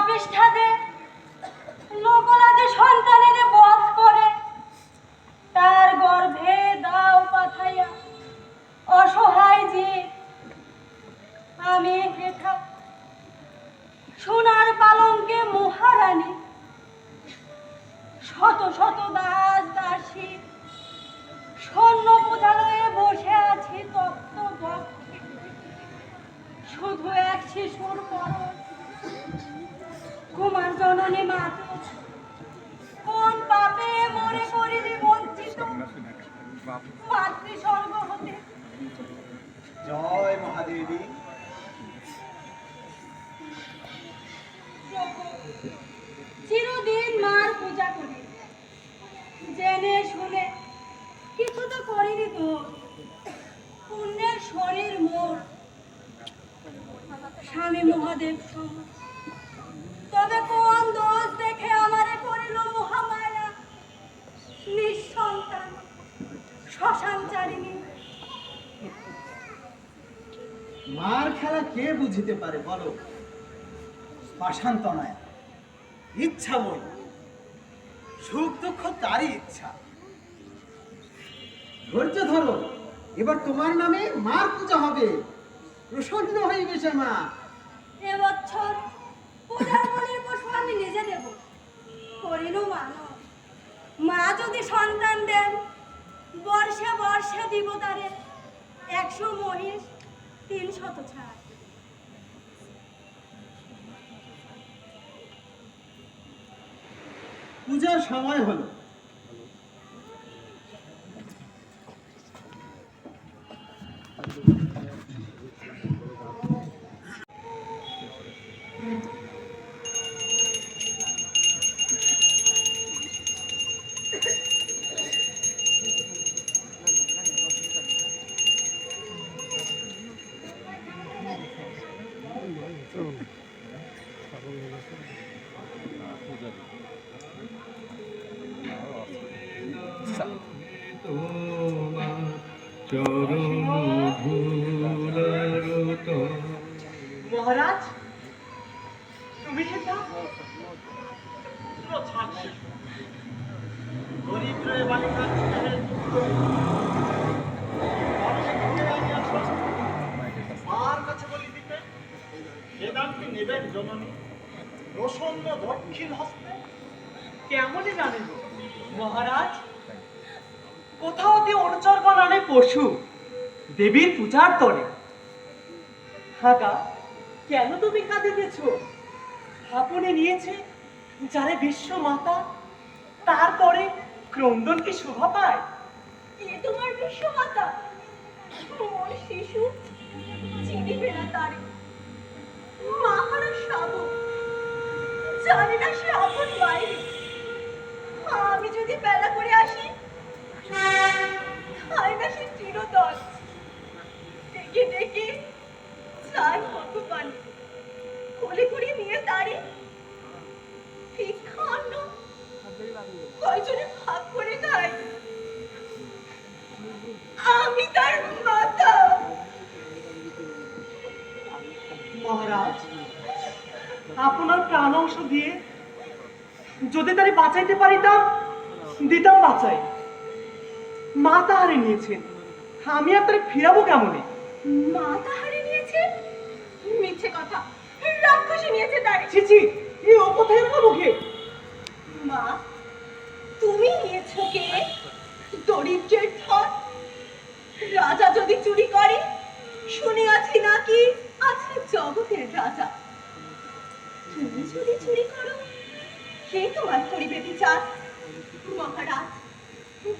পাপিষ্ঠাদের লোকরা যে সন্তানের বধ করে তার গর্ভে দাও পাঠাইয়া অসহায় যে আমি হেথা সোনার পালঙ্কে মহারানী শত শত দাস দাসী স্বর্ণ পূজালয়ে বসে আছি তপ্ত বক্ষে শুধু এক শিশুর পরশ কুমার জননী মাকে কোন পাপে মরে করিলি বঞ্চিত মাতৃস্বর্গ হতে। জয় মহাদেবী। চিরদিন মার পূজা করি জেনে শুনে কিছু তো করিনি তো পুণ্যের শরীর মোর স্বামী মহাদেব সম তবে কোন দোষ দেখে আমারে করিল মহামায়া নিঃসন্তান শ্মশানচারিণী। মার খেলা কে বুঝিতে পারে বলো? পাষাণতনয়া ইচ্ছাময়ী, সুখ দুঃখ তারই ইচ্ছা। ধৈর্য ধরো, এবার তোমার নামে মার পূজা হবে, প্রসন্ন হইবে সে মা। এবছর পূজার বলির পশু আমি নিজে দেব করিল মানো মা যদি সন্তান দেন বর্ষে বর্ষে দিব তারে 100 মহিষ 300 ছাড়। পূজার সময় হলো। মহারাজ তুমি মার কাছে বলি দিতে বেদান্তি নেবেন জননী প্রসন্ন দক্ষিণ হস্তে। কেমনে জানেন মহারাজ? কোথাও দিয়ে অনুচর বানানে পশু দেবীর পূজার তরে। হাগা কেন তুমি কাঁদিতেছ? আপনি নিয়েছে যারে বিশ্ব মাতা, তারপরে ক্রন্দন কি শোভা পায়? এ তোমার বিশ্বমাতা মোর শিশু চিনিবে না তারে মাহারা শাবক জানি না সে আপন বাইরে। আমি যদি বেলা করে আসি খাই না সে চিরতর ডেকে ডেকে চাই কত পানি কোলে করে নিয়ে তারে ভিক্ষা অন্ন কয়জনে ভাগ করে খাই। আমি তার মাতা। মহারাজ আপনার প্রাণ অংশ দিয়ে যদি তারে বাঁচাইতে পারিতাম দিতাম বাঁচাই। মা তাহারে নিয়েছেন, আমি আর তারে ফিরাবো কেমনে? মা তাহারে নিয়েছে? মিথ্যে কথা, রাক্ষসী নিয়েছে তারে। ছিছি, এই অপথায় খাবো কে? মা তুমি নিয়েছো কে? দরিদ্রের ধন রাজা যদি চুরি করে শুনিয়াছি নাকি আছে জগতের রাজা। তুমি যদি চুরি করো কে তোমার করিবে বিচার? মহারাজ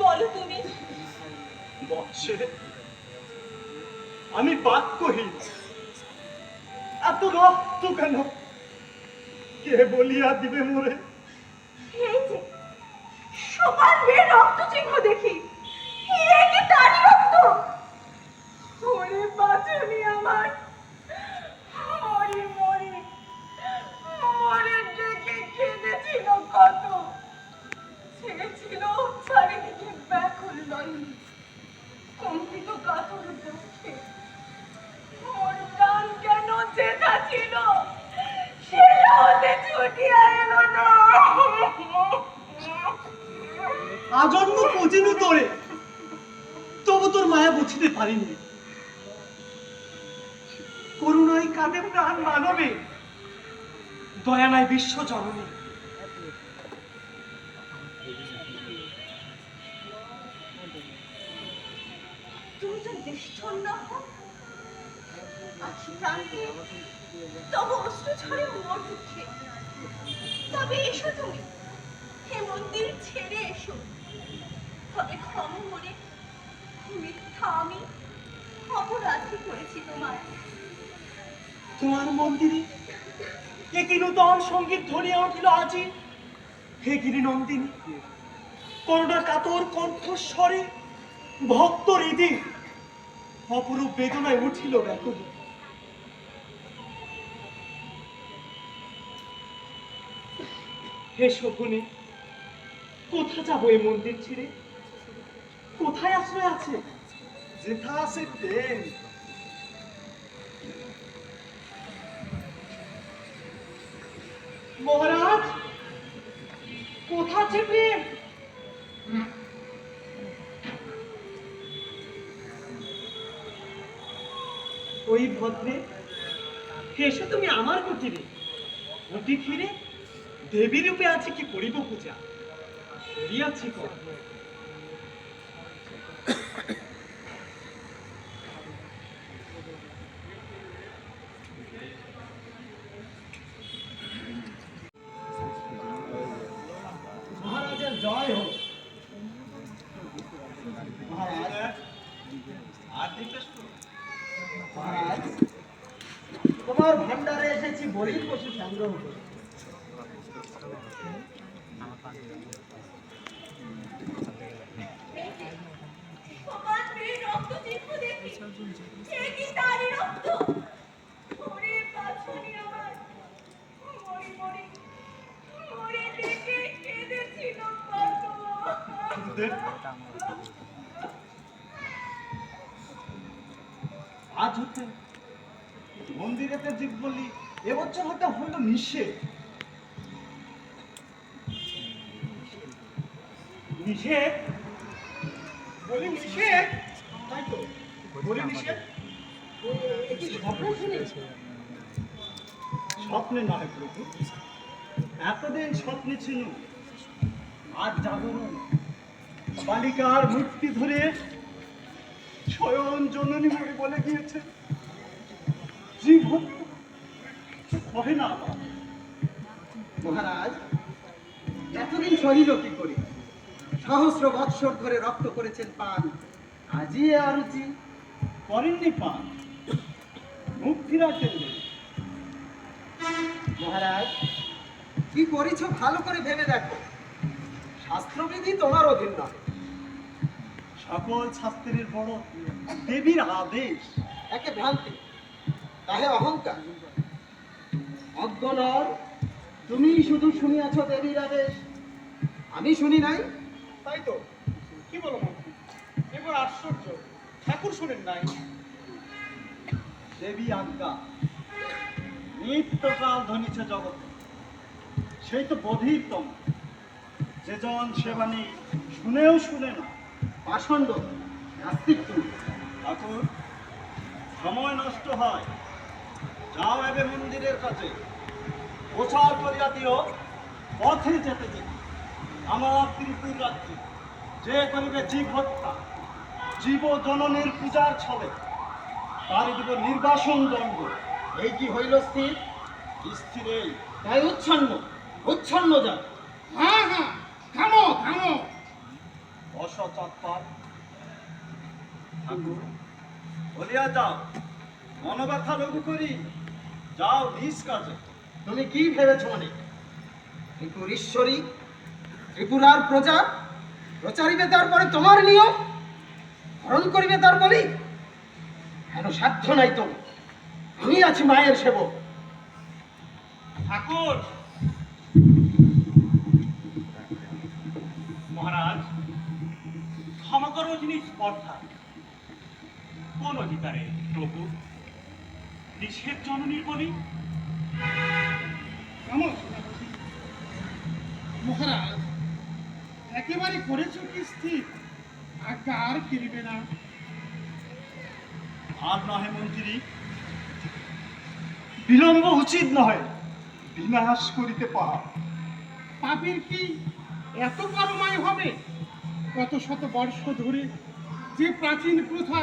বলো তুমি। বৎসে আমি বাক্যহীন। এত রক্ত কেন? কে বলিয়া দিবে মোরে? এই যে সমান বের রক্ত চিহ্ন দেখি, এ কি তারই রক্ত? ওরে বাঁচনি আমার, মরি মরি মরে ডেকে কেঁদেছিল কত। ছেড়েছিল চারিদিকে ব্যাকুল নয়নি কম্পিত কাতর দুঃখে। ওর প্রাণ কেন চেতা ছিল সে হতে উঠিয়া এলো না। আজন্ম পচিনু তোরে, তবু তোর মায়া বুঝিতে পারিনি। করুণায় কাঁদে প্রাণ মানবে, দয়া নাই বিশ্ব জননী। তুমি তো নিষ্ঠন্ন হও, আজ প্রান্তে তব অশ্রু ঝরে মোর দুঃখে। তবে এসো তুমি, হে মন্দির ছেড়ে এসো। তবে ক্ষম করে মিথ্যা আমি অপরাধী করেছি তোমার। তোমার মন্দিরে একই নূতন সঙ্গীত ধ্বনিয়া উঠিল আজি। হে গিরি নন্দিনী, করুণা কাতর কণ্ঠস্বরে ভক্ত হৃদি অপরূপ বেদনায় উঠিল ব্যাকুল। হে শকুনি, কোথা যাবো এই মন্দির ছেড়ে? কোথায় আশ্রয় আছে? যেথা আছে প্রেম। মহারাজ, কোথা আছে প্রেম? ওই ভদ্রে, এসো তুমি আমার কুটিরে। কুটি ফিরে দেবী রূপে আছে কি করিব পূজা, করিয়াছি কর। মহারাজের জয় হোক। মহারাজ, আর জিজ্ঞেস করো। মহারাজ, তোমার ভান্ডারে এসেছি বলির পশু সংগ্রহ করে। সমান মেয়ে রক্ত চিহ্ন দেখি, সে কি তারই রক্ত? ওরে বাছুরি আমার, মরি মরি মরে দেখে কেঁদেছিল পাগল। আজ হতে মন্দিরেতে জীব বলি এবছর হতে হইল নিষেধ। নিষেধ? বলি নিষেধ, তাই তো বলি নিষেধ। একটি স্বপ্ন শুনেছি। স্বপ্নে নয় প্রভু, এতদিন স্বপ্নে ছিল, আজ জাগরণ। বালিকার মূর্তি ধরে স্বয়ং জননী মরি বলে গিয়েছে। জীব হয় না। মহারাজ, এতদিন সহিল কি করে? সহস্র বৎসর ধরে রক্ত করেছেন পান, আজি এ অরুচি। করেননি পান, মুক্তি রাখেন। মহারাজ, কি করেছ ভালো করে ভেবে দেখো। শাস্ত্রবিধি তোমার অধীন নয়। সকল শাস্ত্রের বড় দেবীর আদেশ। একে ভ্রান্তি, তাহে অহংকার। অজ্ঞ নর, তুমি শুধু শুনিয়াছ দেবীর আদেশ, আমি শুনি নাই। তাই তো, কি বলো মন্ত্রী? এবার আশ্চর্য, ঠাকুর শোনেন নাই? দেবী আজ্ঞা নিত্যকাল ধ্বনিছে জগতে, সেই তো বধিরতম। যেজন সেবানী শুনেও শুনে না। পাষণ্ড, নাস্তিক তুমি। ঠাকুর, সময় নষ্ট হয়, যাও এবে মন্দিরের কাছে, প্রচার করিয়া দিও পথে যেতে যেতে আমার ত্রিপুর রাত্রি যে করিবে জীব হত্যা, জীব জননীর পূজার ছলে, তারই দিব নির্বাসন দণ্ড। এই কি হইল স্থির? স্থির এই তাই উচ্ছন্ন, উচ্ছন্ন যা। হ্যাঁ হ্যাঁ, থামো থামো। অসচৎপর। ঠাকুর, বলিয়া যাও, মনোব্যথা লঘু করি, যাও নিজ কাজে। তুমি কি ভেবেছ মানে? ত্রিপুর ঈশ্বরী, ত্রিপুরার প্রজা, প্রচারিবে তারপরে তোমার নিয়ম, হরণ করিবে তার বলি? কেন সাধ্য নাই তো? আমি আছি মায়ের সেবক। ঠাকুর, মহারাজ, ক্ষমা করো যিনি স্পর্ধা। কোন অধিকারে প্রভু নিষেধ জননীর বলি? থামো, মহারাজ, একেবারে করেছ কি স্থির? আজ্ঞা আর ফিরিবে না। আর নহে মন্ত্রী, বিলম্ব উচিত নহে, বিনাশ করিতে পাহা। পাপের কি এত পরমায় হবে? কত শত বর্ষ ধরে যে প্রাচীন প্রথা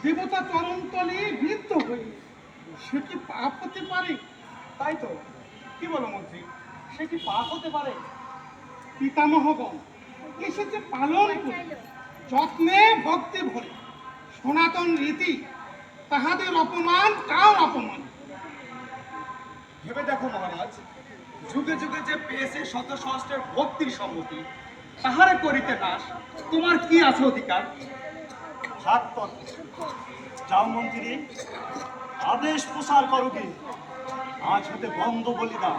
দেবতা চরণতলে বৃদ্ধ হয়ে, সে কি পাপ হতে পারে? তাই তো, কি বলো মন্ত্রী, সে কি পাপ হতে পারে? পিতামহগণ এসেছে পালন করে, যত্নে ভক্তি ভরে সনাতন রীতি, তাহাদের অপমান কার অপমান? ভেবে দেখো মহারাজ, যুগে যুগে যে পেয়েছে শত সহস্রের ভক্তির সম্মতি, তাহারে করিতে নাশ তোমার কি আছে অধিকার? হাত তত্ত্ব। যাও মন্ত্রী, আদেশ প্রসার করো কি, আজ হতে বন্ধ বলিদান।